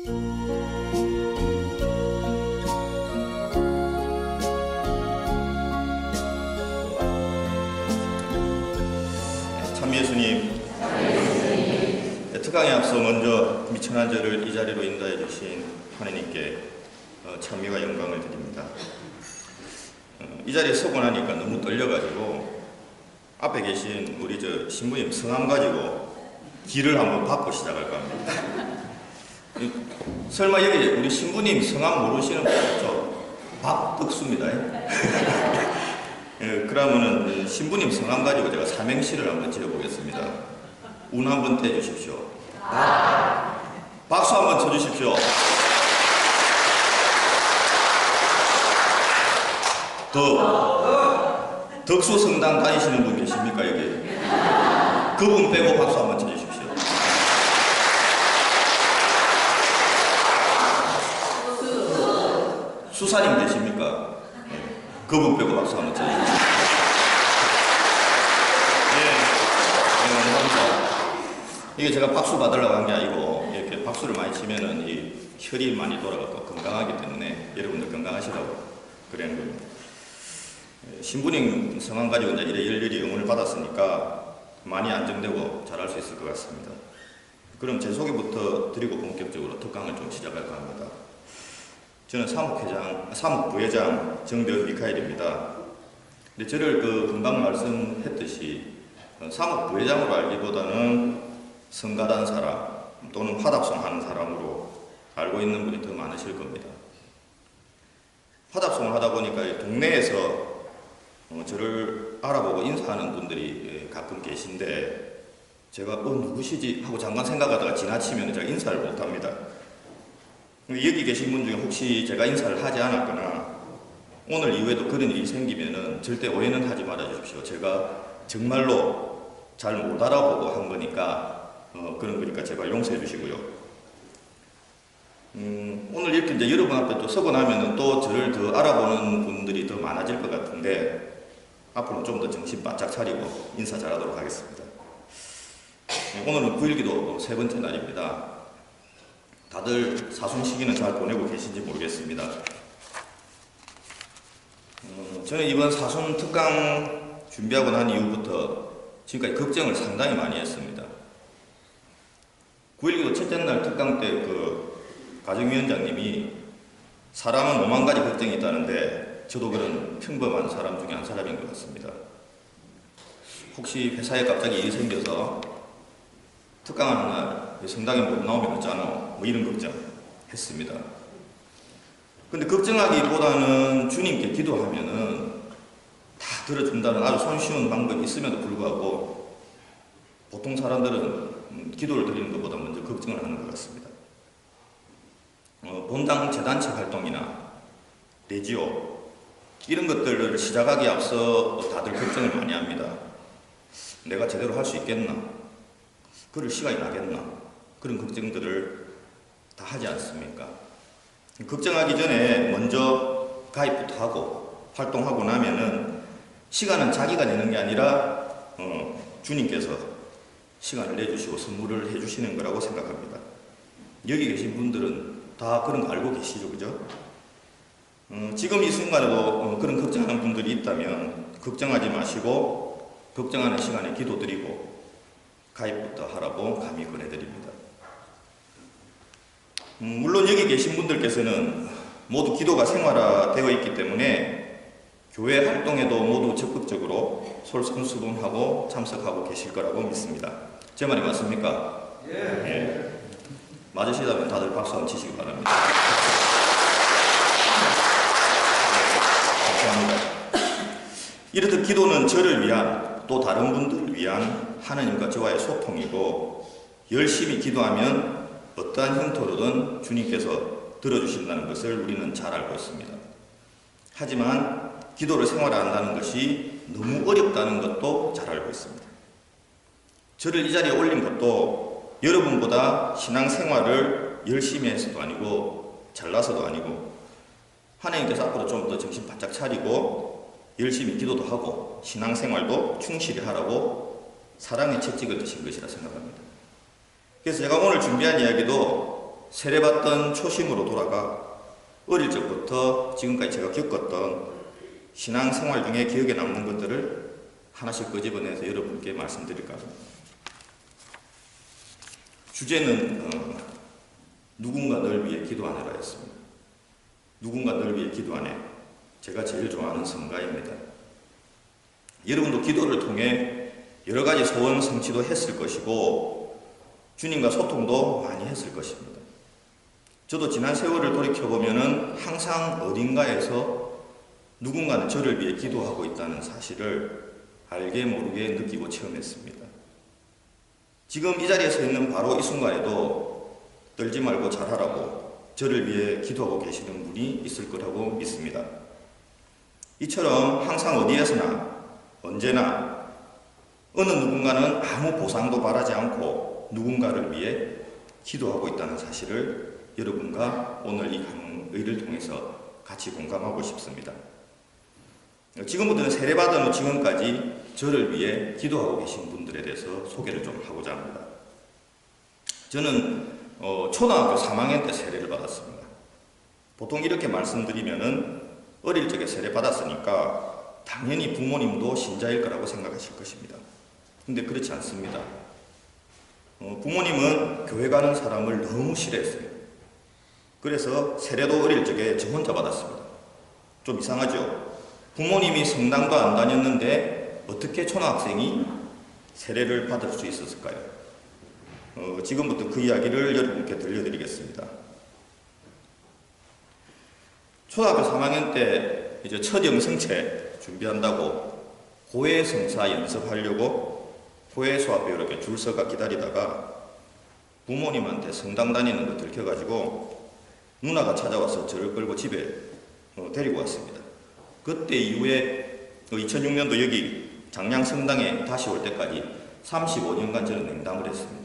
참 예수님, 특강에 앞서 먼저 미천한절을 이 자리로 인도해 주신 하느님께 찬미와 영광을 드립니다. 이 자리에 서고 나니까 너무 떨려가지고 앞에 계신 우리 신부님 성함 가지고 길을 한번 받고 시작할까 합니다. 설마 여기 우리 신부님 성함 모르시는 분 없죠? 박덕수입니다. 그러면은 신부님 성함 가지고 제가 삼행시를 한번 지어보겠습니다. 운 한번 떼주십시오. 박수 한번 쳐주십시오. 덕수 성당 다니시는 분 계십니까 여기? 그분 빼고 박수 한번 쳐주십시오. 수사님 계십니까? 그분 빼고 박수 한번 쳐주십시오. 이게 제가 박수 받으려고 한 게 아니고 이렇게 박수를 많이 치면은 이 혈이 많이 돌아가고 건강하기 때문에 여러분들 건강하시라고 그러는 겁니다. 신부님 성함 가지고 이제 이래 열렬히 응원을 받았으니까 많이 안정되고 잘할 수 있을 것 같습니다. 그럼 제 소개부터 드리고 본격적으로 특강을 좀 시작할까 합니다. 저는 사무부회장 정대원 미카엘입니다. 근데 저를 금방 말씀했듯이 사무부회장으로 알기보다는 성가단 사람 또는 화답송 하는 사람으로 알고 있는 분이 더 많으실 겁니다. 화답송을 하다 보니까 동네에서 저를 알아보고 인사하는 분들이 가끔 계신데 제가 누구시지 하고 잠깐 생각하다가 지나치면 제가 인사를 못합니다. 여기 계신 분 중에 혹시 제가 인사를 하지 않았거나 오늘 이후에도 그런 일이 생기면은 절대 오해는 하지 말아 주십시오. 제가 정말로 잘 못 알아보고 한 거니까 그런 거니까 제발 용서해 주시고요. 오늘 이렇게 이제 여러분 앞에 또 서고 나면은 또 저를 더 알아보는 분들이 더 많아질 것 같은데 앞으로 좀 더 정신 바짝 차리고 인사 잘하도록 하겠습니다. 오늘은 9.1기도 세 번째 날입니다. 다들 사순 시기는 잘 보내고 계신지 모르겠습니다. 저는 이번 사순 특강 준비하고 난 이후부터 지금까지 걱정을 상당히 많이 했습니다. 9.1기도 첫째 날 특강 때 가정위원장님이 사람은 5만 가지 걱정이 있다는데 저도 그런 평범한 사람 중에 한 사람인 것 같습니다. 혹시 회사에 갑자기 일이 생겨서 특강하는 날 성당에 못 나오면 어쩌노? 뭐 이런 걱정 했습니다. 근데 걱정하기보다는 주님께 기도하면은 다 들어준다는 아주 손쉬운 방법이 있음에도 불구하고 보통 사람들은 기도를 드리는 것보다 먼저 걱정을 하는 것 같습니다. 본당 재단체 활동이나 레지오 이런 것들을 시작하기에 앞서 다들 걱정을 많이 합니다. 내가 제대로 할 수 있겠나? 그럴 시간이 나겠나? 그런 걱정들을 다 하지 않습니까? 걱정하기 전에 먼저 가입부터 하고 활동하고 나면은 시간은 자기가 내는 게 아니라 주님께서 시간을 내주시고 선물을 해주시는 거라고 생각합니다. 여기 계신 분들은 다 그런 거 알고 계시죠, 그죠? 지금 이 순간에도 그런 걱정하는 분들이 있다면 걱정하지 마시고 걱정하는 시간에 기도드리고 가입부터 하라고 감히 권해드립니다. 물론 여기 계신 분들께서는 모두 기도가 생활화되어 있기 때문에 교회 활동에도 모두 적극적으로 솔선수범하고 참석하고 계실 거라고 믿습니다. 제 말이 맞습니까? 예. 맞으시다면 다들 박수 한번 치시기 바랍니다. 감사합니다. 이렇듯 기도는 저를 위한 또 다른 분들을 위한 하나님과 저와의 소통이고 열심히 기도하면 어떠한 형태로든 주님께서 들어주신다는 것을 우리는 잘 알고 있습니다. 하지만 기도를 생활한다는 것이 너무 어렵다는 것도 잘 알고 있습니다. 저를 이 자리에 올린 것도 여러분보다 신앙생활을 열심히 해서도 아니고 잘나서도 아니고 하나님께서 앞으로 좀 더 정신 바짝 차리고 열심히 기도도 하고 신앙생활도 충실히 하라고 사랑의 채찍을 드신 것이라 생각합니다. 그래서 제가 오늘 준비한 이야기도 세례받던 초심으로 돌아가 어릴 적부터 지금까지 제가 겪었던 신앙생활 중에 기억에 남는 것들을 하나씩 끄집어내서 여러분께 말씀드릴까 합니다. 주제는 누군가 널 위해 기도하느라 였습니다. 누군가 널 위해 기도하네. 제가 제일 좋아하는 성가입니다. 여러분도 기도를 통해 여러 가지 소원 성취도 했을 것이고 주님과 소통도 많이 했을 것입니다. 저도 지난 세월을 돌이켜보면 항상 어딘가에서 누군가는 저를 위해 기도하고 있다는 사실을 알게 모르게 느끼고 체험했습니다. 지금 이 자리에 서 있는 바로 이 순간에도 떨지 말고 잘하라고 저를 위해 기도하고 계시는 분이 있을 거라고 믿습니다. 이처럼 항상 어디에서나 언제나 어느 누군가는 아무 보상도 바라지 않고 누군가를 위해 기도하고 있다는 사실을 여러분과 오늘 이 강의를 통해서 같이 공감하고 싶습니다. 지금부터는 세례받은 후 지금까지 저를 위해 기도하고 계신 분들에 대해서 소개를 좀 하고자 합니다. 저는 초등학교 3학년 때 세례를 받았습니다. 보통 이렇게 말씀드리면은 어릴 적에 세례 받았으니까 당연히 부모님도 신자일 거라고 생각하실 것입니다. 근데 그렇지 않습니다. 부모님은 교회 가는 사람을 너무 싫어했어요. 그래서 세례도 어릴 적에 저 혼자 받았습니다. 좀 이상하죠? 부모님이 성당도 안 다녔는데 어떻게 초등학생이 세례를 받을 수 있었을까요? 지금부터 그 이야기를 여러분께 들려드리겠습니다. 초등학교 3학년 때 이제 첫 영성체 준비한다고 고해 성사 연습하려고 고해소 앞에 이렇게 줄 서가 기다리다가 부모님한테 성당 다니는 거 들켜가지고 누나가 찾아와서 저를 끌고 집에 데리고 왔습니다. 그때 이후에 2006년도 여기 장량 성당에 다시 올 때까지 35년간 저는 냉담을 했습니다.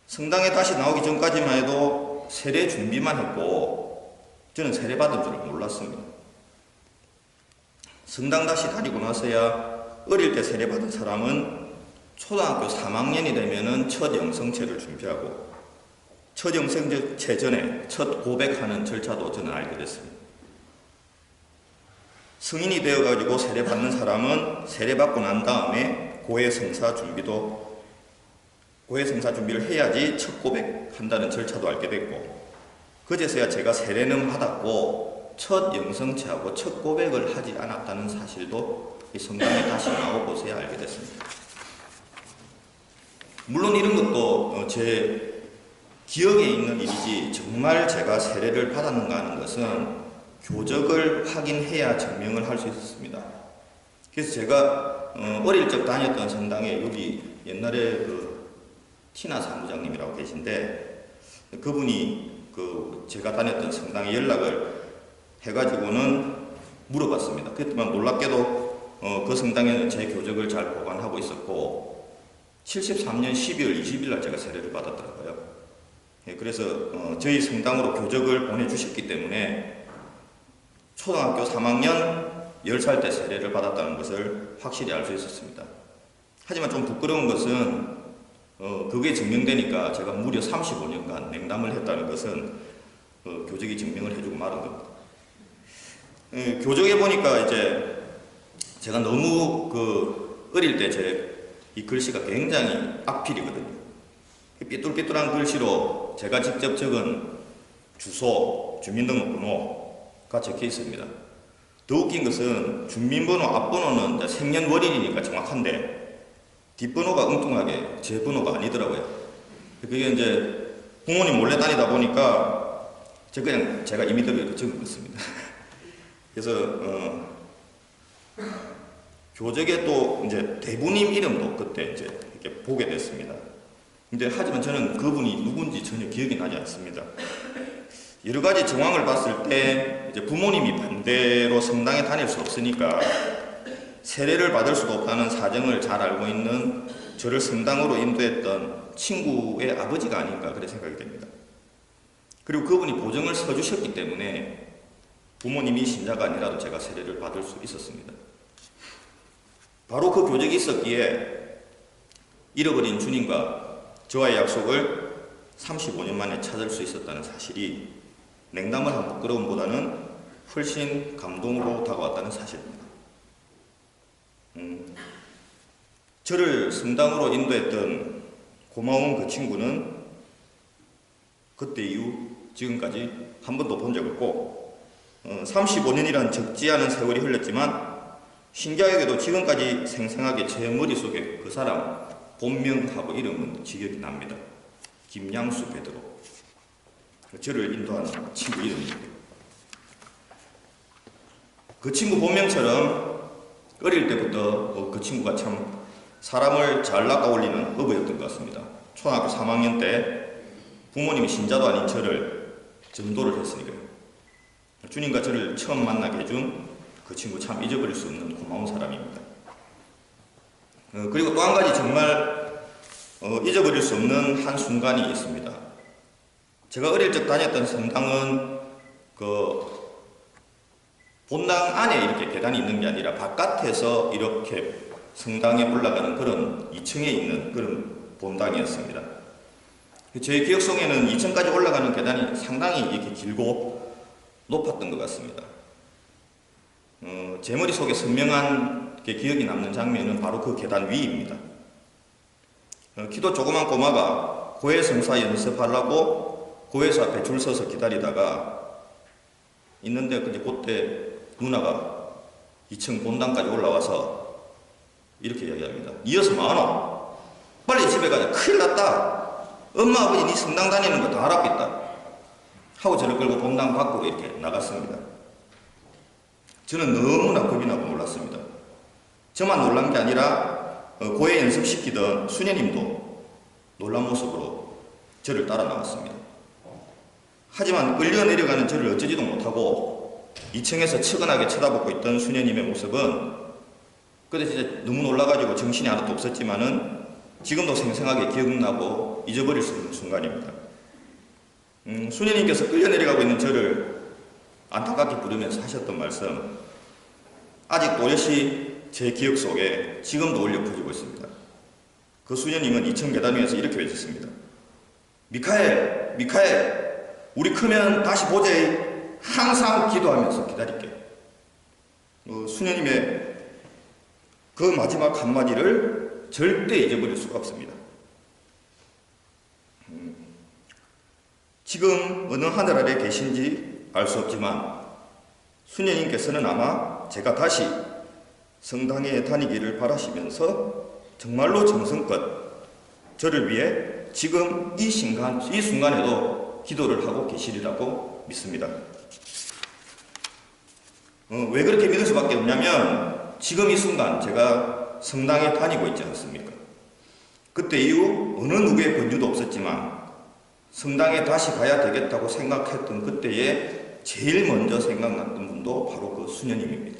성당에 다시 나오기 전까지만 해도 세례 준비만 했고 저는 세례 받은 줄 몰랐습니다. 성당 다시 다니고 나서야 어릴 때 세례 받은 사람은 초등학교 3학년이 되면은 첫 영성체를 준비하고 첫 영성체 전에 첫 고백하는 절차도 저는 알게 됐습니다. 성인이 되어가지고 세례 받는 사람은 세례 받고 난 다음에 고해성사 준비를 해야지 첫 고백한다는 절차도 알게 됐고 그제서야 제가 세례는 받았고 첫 영성체하고 첫 고백을 하지 않았다는 사실도 이 성당에 다시 나오고서야 알게 됐습니다. 물론 이런 것도 제 기억에 있는 일이지 정말 제가 세례를 받았는가 하는 것은 교적을 확인해야 증명을 할 수 있었습니다. 그래서 제가 어릴 적 다녔던 성당에 여기 옛날에 그 티나 사무장님이라고 계신데 그분이 제가 다녔던 성당에 연락을 해가지고는 물어봤습니다. 그랬더니 놀랍게도 그 성당에는 제 교적을 잘 보관하고 있었고 73년 12월 20일 날 제가 세례를 받았더라고요. 그래서 저희 성당으로 교적을 보내주셨기 때문에 초등학교 3학년 10살 때 세례를 받았다는 것을 확실히 알 수 있었습니다. 하지만 좀 부끄러운 것은 그게 증명되니까 제가 무려 35년간 냉담을 했다는 것은 교적이 증명을 해주고 말은 겁니다. 교적에 보니까 이제 제가 너무 어릴 때 제 이 글씨가 굉장히 악필이거든요. 삐뚤삐뚤한 글씨로 제가 직접 적은 주소, 주민등록번호가 적혀 있습니다. 더 웃긴 것은 주민번호 앞번호는 생년월일이니까 정확한데 뒷번호가 엉뚱하게 제 번호가 아니더라고요. 그게 이제 부모님 몰래 다니다 보니까 그냥 제가 임의대로 적은 것입니다. 그래서 교적에 또 이제 대부님 이름도 그때 이제 이렇게 보게 됐습니다. 근데 하지만 저는 그분이 누군지 전혀 기억이 나지 않습니다. 여러 가지 정황을 봤을 때 이제 부모님이 반대로 성당에 다닐 수 없으니까 세례를 받을 수도 없다는 사정을 잘 알고 있는 저를 성당으로 인도했던 친구의 아버지가 아닌가 그렇게 생각이 됩니다. 그리고 그분이 보증을 서주셨기 때문에 부모님이 신자가 아니라도 제가 세례를 받을 수 있었습니다. 바로 그 교적이 있었기에 잃어버린 주님과 저와의 약속을 35년 만에 찾을 수 있었다는 사실이 냉담을 한 부끄러움보다는 훨씬 감동으로 다가왔다는 사실입니다. 저를 성당으로 인도했던 고마운 그 친구는 그때 이후 지금까지 한 번도 본 적 없고 35년이란 적지 않은 세월이 흘렀지만 신기하게도 지금까지 생생하게 제 머릿속에 그 사람 본명하고 이름은 기억이 납니다. 김양수 베드로. 저를 인도한 친구 이름입니다. 그 친구 본명처럼 어릴 때부터 그 친구가 참 사람을 잘 낚아올리는 어부였던 것 같습니다. 초등학교 3학년 때 부모님이 신자도 아닌 저를 전도를 했으니까요. 주님과 저를 처음 만나게 해준 그 친구 참 잊어버릴 수 없는 고마운 사람입니다. 그리고 또 한 가지 정말 잊어버릴 수 없는 한 순간이 있습니다. 제가 어릴 적 다녔던 성당은 그 본당 안에 이렇게 계단이 있는 게 아니라 바깥에서 이렇게 성당에 올라가는 그런 2층에 있는 그런 본당이었습니다. 제 기억 속에는 2층까지 올라가는 계단이 상당히 이렇게 길고 높았던 것 같습니다. 제 머릿속에 선명한 기억이 남는 장면은 바로 그 계단 위입니다. 키도 조그만 꼬마가 고해성사 연습하려고 고해사 앞에 줄 서서 기다리다가 있는데 그때 누나가 2층 본당까지 올라와서 이렇게 이야기합니다. 이어서 뭐하노? 빨리 집에 가자. 큰일 났다. 엄마 아버지 네 성당 다니는 거 다 알아고 있다. 하고 저를 끌고 본당 밖으로 이렇게 나갔습니다. 저는 너무나 겁이 나고 놀랐습니다. 저만 놀란 게 아니라 고해 연습시키던 수녀님도 놀란 모습으로 저를 따라 나왔습니다. 하지만 끌려 내려가는 저를 어쩌지도 못하고 2층에서 측은하게 쳐다보고 있던 수녀님의 모습은 그때 진짜 너무 놀라가지고 정신이 하나도 없었지만은 지금도 생생하게 기억나고 잊어버릴 수 없는 순간입니다. 수녀님께서 끌려 내려가고 있는 저를 안타깝게 부르면서 하셨던 말씀, 아직 또렷이 제 기억 속에 지금도 울려 퍼지고 있습니다. 그 수녀님은 2층 계단 위에서 이렇게 외쳤습니다. 미카엘, 미카엘, 우리 크면 다시 보자. 항상 기도하면서 기다릴게. 수녀님의 그 마지막 한마디를 절대 잊어버릴 수가 없습니다. 지금 어느 하늘 아래 계신지 알 수 없지만 수녀님께서는 아마 제가 다시 성당에 다니기를 바라시면서 정말로 정성껏 저를 위해 지금 이 순간에도 기도를 하고 계시리라고 믿습니다. 왜 그렇게 믿을 수밖에 없냐면 지금 이 순간 제가 성당에 다니고 있지 않습니까? 그때 이후 어느 누구의 권유도 없었지만 성당에 다시 가야 되겠다고 생각했던 그때에 제일 먼저 생각났던 분도 바로 그 수녀님입니다.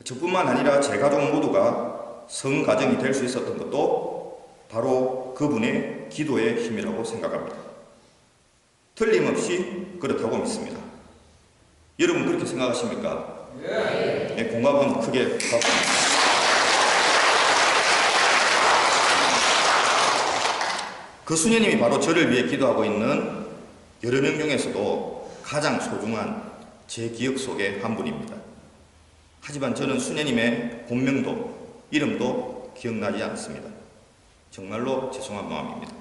저뿐만 아니라 제 가족 모두가 성가정이 될 수 있었던 것도 바로 그분의 기도의 힘이라고 생각합니다. 틀림없이 그렇다고 믿습니다. 여러분 그렇게 생각하십니까? 네, 공감 한번 크게 받고. 그 수녀님이 바로 저를 위해 기도하고 있는 여러 명 중에서도 가장 소중한 제 기억 속의 한 분입니다. 하지만 저는 수녀님의 본명도 이름도 기억나지 않습니다. 정말로 죄송한 마음입니다.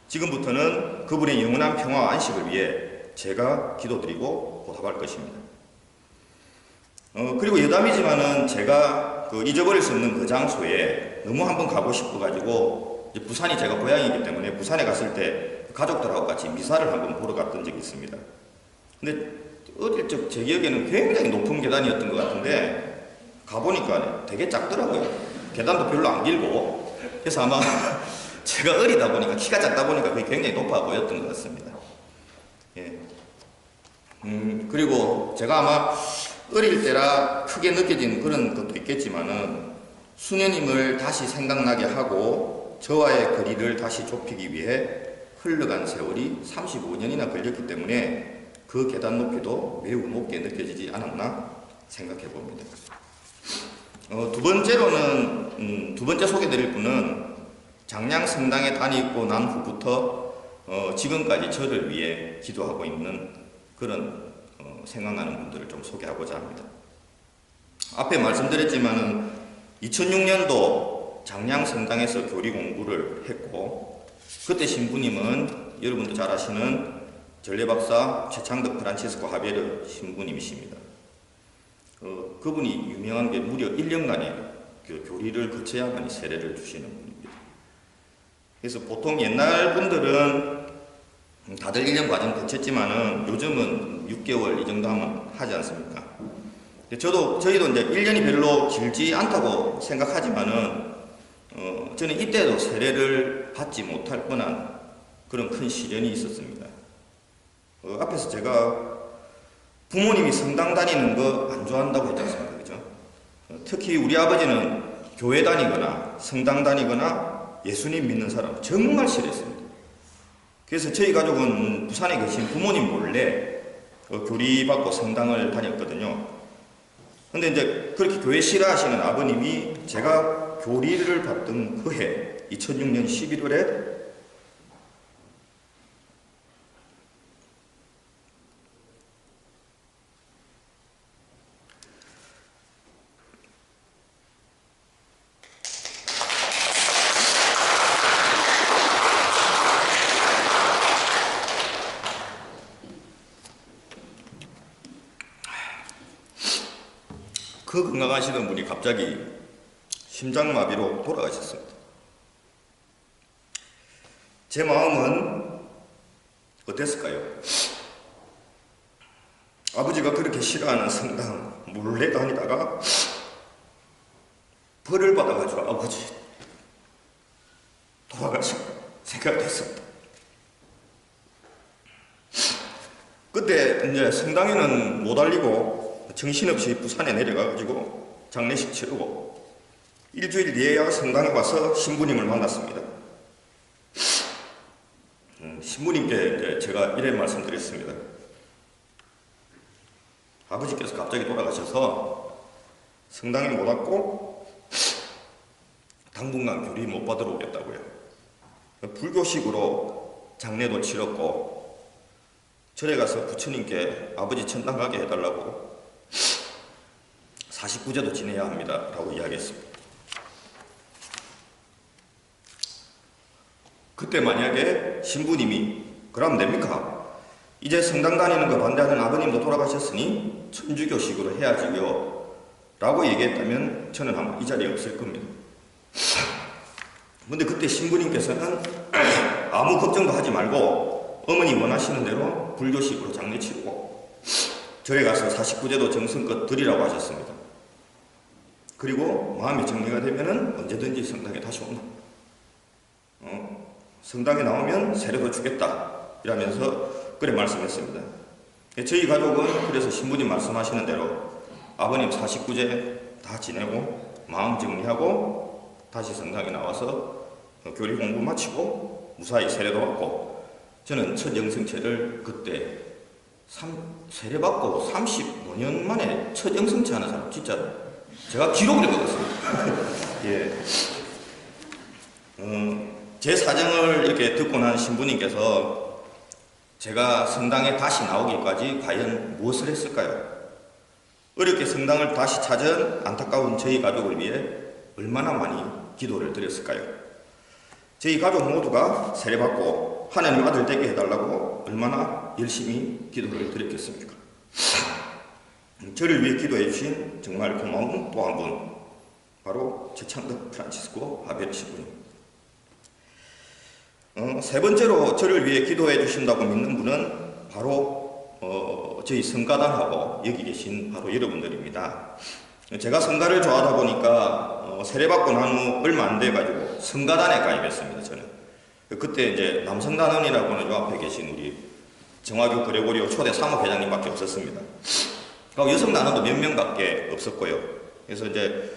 지금부터는 그분의 영원한 평화와 안식을 위해 제가 기도드리고 보답할 것입니다. 그리고 여담이지만은 제가 잊어버릴 수 없는 그 장소에 너무 한번 가고 싶어가지고 부산이 제가 고향이기 때문에 부산에 갔을 때 가족들하고 같이 미사를 한번 보러 갔던 적이 있습니다. 근데 어릴 적 제 기억에는 굉장히 높은 계단이었던 것 같은데 가보니까 되게 작더라고요. 계단도 별로 안 길고. 그래서 아마 제가 어리다 보니까 키가 작다 보니까 그게 굉장히 높아 보였던 것 같습니다. 예. 그리고 제가 아마 어릴 때라 크게 느껴진 그런 것도 있겠지만은 수녀님을 다시 생각나게 하고 저와의 거리를 다시 좁히기 위해 흘러간 세월이 35년이나 걸렸기 때문에 그 계단 높이도 매우 높게 느껴지지 않았나 생각해 봅니다. 두 번째 소개드릴 분은 장량 성당에 다니고 난 후부터 지금까지 저를 위해 기도하고 있는 그런 생각나는 분들을 좀 소개하고자 합니다. 앞에 말씀드렸지만은 2006년도 장량 성당에서 교리 공부를 했고, 그때 신부님은 여러분도 잘 아시는 전례박사 최창덕 프란치스코 하베르 신부님이십니다. 그분이 유명한 게 무려 1년간의 그 교리를 거쳐야만 세례를 주시는 분입니다. 그래서 보통 옛날 분들은 다들 1년 과정 거쳤지만은 요즘은 6개월 이 정도 하면 하지 않습니까? 저희도 이제 1년이 별로 길지 않다고 생각하지만은 저는 이때도 세례를 받지 못할 뻔한 그런 큰 시련이 있었습니다. 앞에서 제가 부모님이 성당 다니는 거 안 좋아한다고 했지 않습니까? 그죠? 특히 우리 아버지는 교회 다니거나 성당 다니거나 예수님 믿는 사람 정말 싫어했습니다. 그래서 저희 가족은 부산에 계신 부모님 몰래 교리 받고 성당을 다녔거든요. 근데 이제 그렇게 교회 싫어하시는 아버님이 제가 교리를 받던 그 해 2006년 11월에 그 건강하시던 분이 갑자기 심장마비로 돌아가셨습니다. 제 마음은 어땠을까요? 아버지가 그렇게 싫어하는 성당 몰래 다니다가 벌을 받아가지고 아버지 돌아가신 생각됐습니다. 그때 이제 성당에는 못 알리고 정신없이 부산에 내려가가지고 장례식 치르고 일주일 뒤에야 성당에 와서 신부님을 만났습니다. 신부님께 제가 이래 말씀드렸습니다. 아버지께서 갑자기 돌아가셔서 성당에 못 왔고 당분간 교리 못 받으러 오겠다고요. 불교식으로 장례도 치렀고 절에 가서 부처님께 아버지 천당 가게 해달라고 49제도 지내야 합니다 라고 이야기했습니다. 그때 만약에 신부님이 그럼 됩니까? 이제 성당 다니는 거 반대하는 아버님도 돌아가셨으니 천주교식으로 해야지요 라고 얘기했다면 저는 아마 이 자리에 없을 겁니다. 근데 그때 신부님께서는 아무 걱정도 하지 말고 어머니 원하시는 대로 불교식으로 장례 치르고 절에 가서 49제도 정성껏 드리라고 하셨습니다. 그리고 마음이 정리가 되면은 언제든지 성당에 다시 온다. 성당에 나오면 세례도 주겠다. 이라면서 그래 말씀했습니다. 저희 가족은 그래서 신부님 말씀하시는 대로 아버님 49제 다 지내고 마음 정리하고 다시 성당에 나와서 교리 공부 마치고 무사히 세례도 받고 저는 첫 영성체를 그때 세례받고 35년 만에 첫 영성체 하는 사람 진짜 제가 기록을 해봤습니다. 예. 제 사정을 이렇게 듣고 난 신부님께서 제가 성당에 다시 나오기까지 과연 무엇을 했을까요? 어렵게 성당을 다시 찾은 안타까운 저희 가족을 위해 얼마나 많이 기도를 드렸을까요? 저희 가족 모두가 세례받고 하나님 아들 되게 해달라고 얼마나 열심히 기도를 드렸겠습니까? 저를 위해 기도해 주신 정말 고마운 또 한 분, 바로 최창덕 프란치스코 하베르 신부님. 세 번째로 저를 위해 기도해 주신다고 믿는 분은 바로 저희 성가단하고 여기 계신 바로 여러분들입니다. 제가 성가를 좋아하다 보니까 세례받고 난 후 얼마 안 돼가지고 성가단에 가입했습니다. 저는 그때 이제 남성단원이라고는 요 앞에 계신 우리 정화교 그레고리오 초대 사무회장님밖에 없었습니다. 여성단원도 몇 명밖에 없었고요. 그래서 이제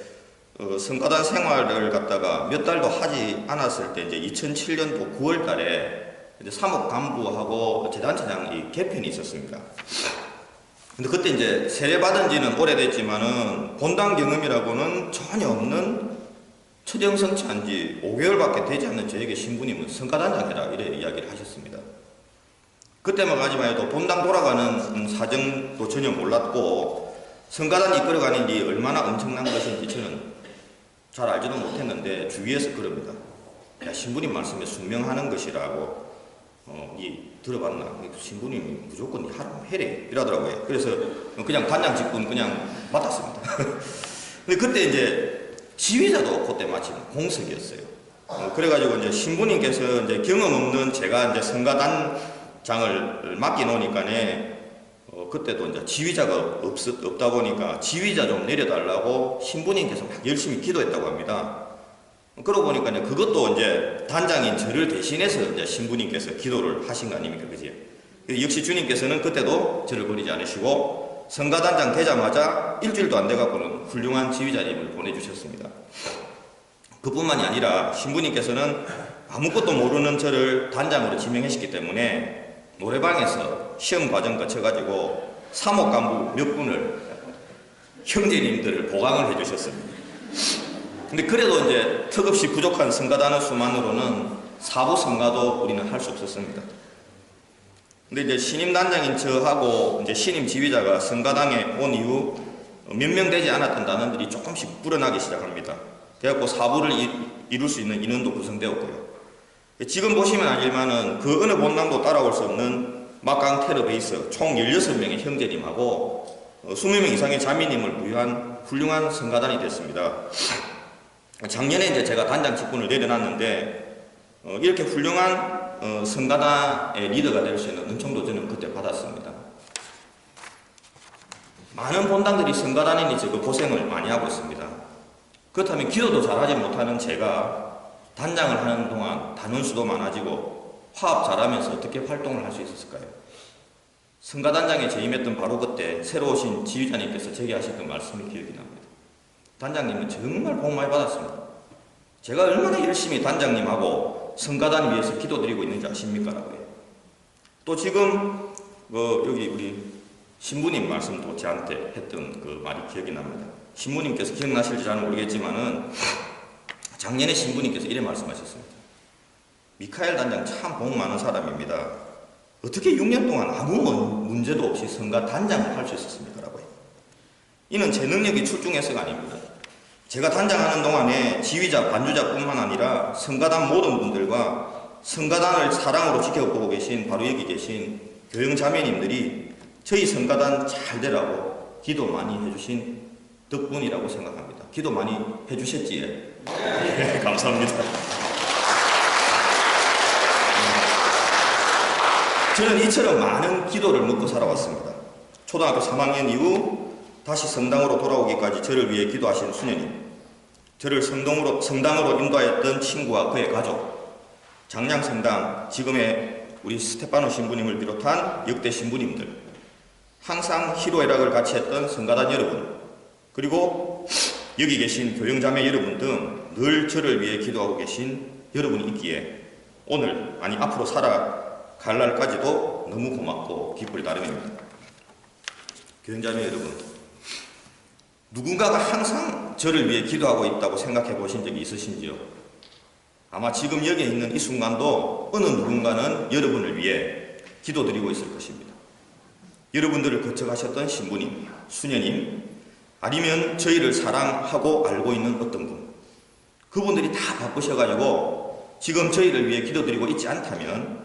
성가단 생활을 갖다가 몇 달도 하지 않았을 때 이제 2007년도 9월 달에 이제 사목 간부하고 재단체장 개편이 있었습니다. 근데 그때 이제 세례받은 지는 오래됐지만은 본당 경험이라고는 전혀 없는 처정 선치한 지 5개월밖에 되지 않는 저에게 신부님은 성가단장 해라 이래 이야기를 하셨습니다. 그때만 가지만 해도 본당 돌아가는 사정도 전혀 몰랐고 성가단이 이끌어가는 일이 얼마나 엄청난 것인지 저는 잘 알지도 못했는데 주위에서 그럽니다. 야, 신부님 말씀에 순명하는 것이라고 들어봤나? 신부님이 무조건 해래 이러더라고요. 그래서 그냥 단장 직분 그냥 맡았습니다. 근데 그때 이제 지휘자도 그때 마침 공석이었어요. 그래가지고 이제 신부님께서 이제 경험 없는 제가 이제 성가단장을 맡겨놓으니까네 그때도 이제 지휘자가 없다 보니까 지휘자 좀 내려달라고 신부님께서 막 열심히 기도했다고 합니다. 그러고 보니까 그것도 이제 단장인 저를 대신해서 이제 신부님께서 기도를 하신 거 아닙니까? 그지? 역시 주님께서는 그때도 저를 버리지 않으시고 성가단장 되자마자 일주일도 안 돼갖고는 훌륭한 지휘자님을 보내주셨습니다. 그뿐만이 아니라 신부님께서는 아무것도 모르는 저를 단장으로 지명하셨기 때문에 노래방에서 시험 과정 거쳐가지고 사목 간부 몇 분을 형제님들을 보강을 해주셨습니다. 근데 그래도 이제 턱없이 부족한 성가단의 수만으로는 사부 성가도 우리는 할 수 없었습니다. 근데 이제 신임 단장인 저하고 이제 신임 지휘자가 성가당에 온 이후 몇 명 되지 않았던 단원들이 조금씩 불어나기 시작합니다. 그래갖고 사부를 이룰 수 있는 인원도 구성되었고요. 지금 보시면 알지만은 그 어느 본당도 따라올 수 없는 막강 테러 베이스 총 16명의 형제님하고 20명 이상의 자매님을 부유한 훌륭한 성가단이 됐습니다. 작년에 이제 제가 단장 직분을 내려놨는데 이렇게 훌륭한 성가단의 리더가 될 수 있는 은총도 저는 그때 받았습니다. 많은 본당들이 성가단인이 그 고생을 많이 하고 있습니다. 그렇다면 기도도 잘하지 못하는 제가 단장을 하는 동안 단원수도 많아지고 화합 잘하면서 어떻게 활동을 할 수 있었을까요? 성가단장에 재임했던 바로 그때 새로 오신 지휘자님께서 제게 하셨던 말씀이 기억이 납니다. 단장님은 정말 복 많이 받았습니다. 제가 얼마나 열심히 단장님하고 성가단 위해서 기도드리고 있는지 아십니까? 라고요. 또 지금 여기 우리 신부님 말씀도 저한테 했던 그 말이 기억이 납니다. 신부님께서 기억나실지 잘 모르겠지만은 작년에 신부님께서 이래 말씀하셨습니다. 미카엘 단장 참 복 많은 사람입니다. 어떻게 6년 동안 아무 문제도 없이 성가 단장을 할 수 있었습니까? 라고요. 이는 제 능력이 출중해서가 아닙니다. 제가 단장하는 동안에 지휘자, 반주자뿐만 아니라 성가단 모든 분들과 성가단을 사랑으로 지켜보고 계신 바로 여기 계신 교영자매님들이 저희 성가단 잘 되라고 기도 많이 해주신 덕분이라고 생각합니다. 기도 많이 해주셨지요? 네, 감사합니다. 저는 이처럼 많은 기도를 먹고 살아왔습니다. 초등학교 3학년 이후 다시 성당으로 돌아오기까지 저를 위해 기도하신 수녀님, 저를 성당으로 인도하였던 친구와 그의 가족, 장량성당 지금의 우리 스테파노 신부님을 비롯한 역대 신부님들, 항상 희로애락을 같이 했던 성가단 여러분, 그리고 여기 계신 교영자매 여러분 등 늘 저를 위해 기도하고 계신 여러분이 있기에 오늘 아니 앞으로 살아갈 날까지도 너무 고맙고 기쁠 따름입니다. 교영자매 여러분, 누군가가 항상 저를 위해 기도하고 있다고 생각해 보신 적이 있으신지요? 아마 지금 여기에 있는 이 순간도 어느 누군가는 여러분을 위해 기도드리고 있을 것입니다. 여러분들을 거쳐가셨던 신부님, 수녀님, 아니면 저희를 사랑하고 알고 있는 어떤 분, 그분들이 다 바쁘셔가지고 지금 저희를 위해 기도드리고 있지 않다면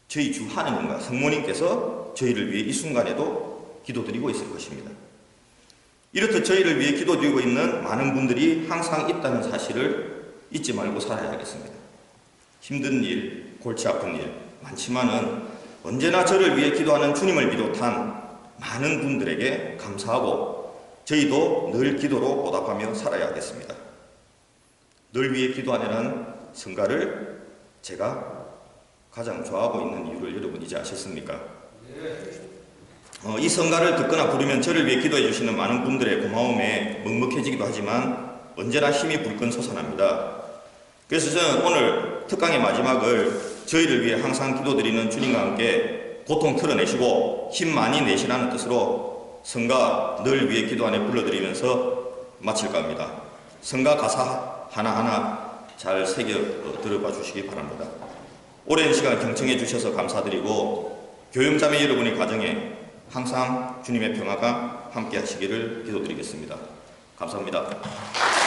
저희 주 하느님과 성모님께서 저희를 위해 이 순간에도 기도드리고 있을 것입니다. 이렇듯 저희를 위해 기도드리고 있는 많은 분들이 항상 있다는 사실을 잊지 말고 살아야겠습니다. 힘든 일, 골치 아픈 일 많지만은 언제나 저를 위해 기도하는 주님을 비롯한 많은 분들에게 감사하고 저희도 늘 기도로 보답하며 살아야겠습니다. 늘 위해 기도하는 성가를 제가 가장 좋아하고 있는 이유를 여러분 이제 아셨습니까? 이 성가를 듣거나 부르면 저를 위해 기도해 주시는 많은 분들의 고마움에 먹먹해지기도 하지만 언제나 힘이 불끈 솟아납니다. 그래서 저는 오늘 특강의 마지막을 저희를 위해 항상 기도드리는 주님과 함께 고통 털어내시고 힘 많이 내시라는 뜻으로 성가 늘 위해 기도 안에 불러드리면서 마칠까 합니다. 성가 가사 하나하나 잘 새겨 들어봐 주시기 바랍니다. 오랜 시간 경청해 주셔서 감사드리고 교영자매 여러분의 가정에 항상 주님의 평화가 함께 하시기를 기도드리겠습니다. 감사합니다.